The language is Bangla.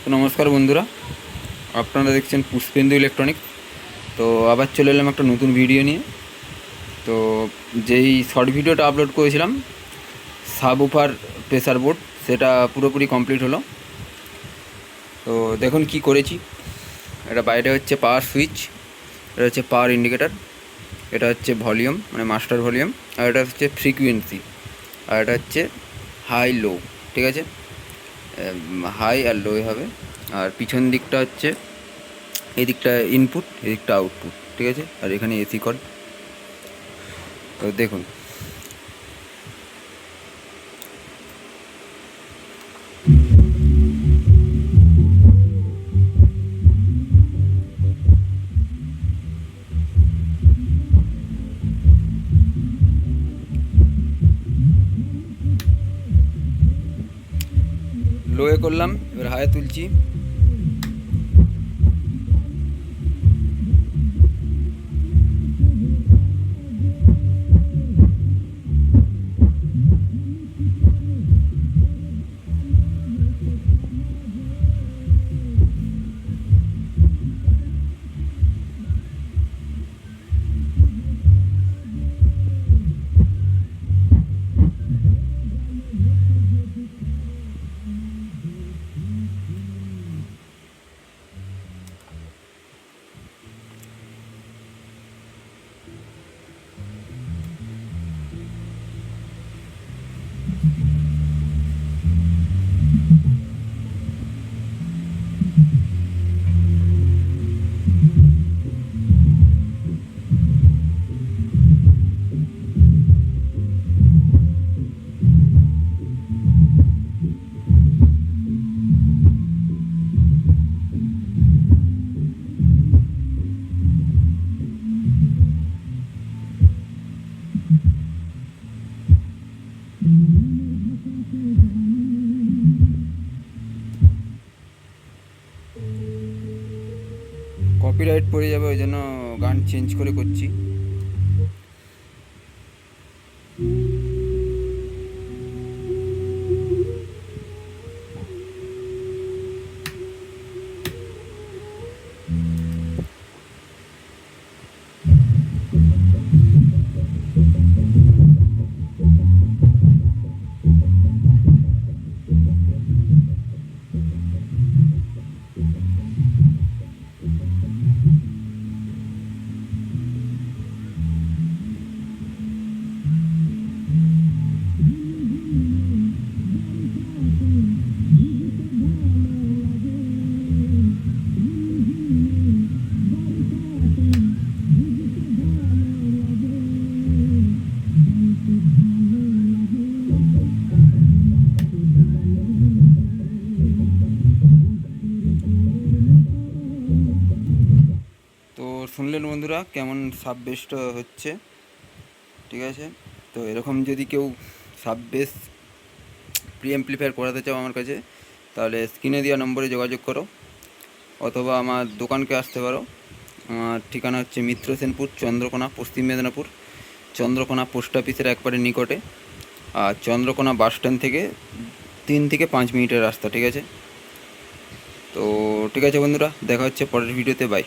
তো নমস্কার বন্ধুরা, আপনারা দেখছেন পুষ্পেন্দু ইলেকট্রনিক্স। তো আবার চলে এলাম একটা নতুন ভিডিও নিয়ে। তো যেই শর্ট ভিডিওটা আপলোড করেছিলাম সাবউফার প্রেসার বোর্ড, সেটা পুরোপুরি কমপ্লিট হলো। তো দেখুন কি করেছি। এটা বাইরে হচ্ছে পাওয়ার সুইচ, এটা হচ্ছে পাওয়ার ইন্ডিকেটার, এটা হচ্ছে ভলিউম মানে মাস্টার ভলিউম, আর এটা হচ্ছে ফ্রিকুয়েন্সি, আর এটা হচ্ছে হাই লো। ঠিক আছে, হাই আর লো হবে। আর পিছন দিকটা হচ্ছে, এই দিকটা ইনপুট, এই দিকটা আউটপুট। ঠিক আছে, আর এখানে এসি কর্ড। তো দেখুন, লোয়ে করলাম, এবার হায়ে তুলছি। কপিরাইট পড়ে যাবে, ওই জন্য গান চেঞ্জ করে করছি। তো শুনলেন বন্ধুরা কেমন সাব বেসটা হচ্ছে। ঠিক আছে, তো এরকম যদি কেউ সাব বেস প্রি অ্যাম্প্লিফায়ার করাতে চাও আমার কাছে, তাহলে স্ক্রিনে দেওয়া নম্বরে যোগাযোগ করো, অথবা আমার দোকানকে আসতে পারো। আমার ঠিকানা হচ্ছে মিত্র সেনপুর, চন্দ্রকোনা, পশ্চিম মেদিনীপুর। চন্দ্রকোনা পোস্ট অফিসের একবারে নিকটে, আর চন্দ্রকোনা বাস স্ট্যান্ড থেকে 3 থেকে 5 মিনিটের রাস্তা। ঠিক আছে, তো ঠিক আছে বন্ধুরা, দেখা হচ্ছে পরের ভিডিওতে। বাই।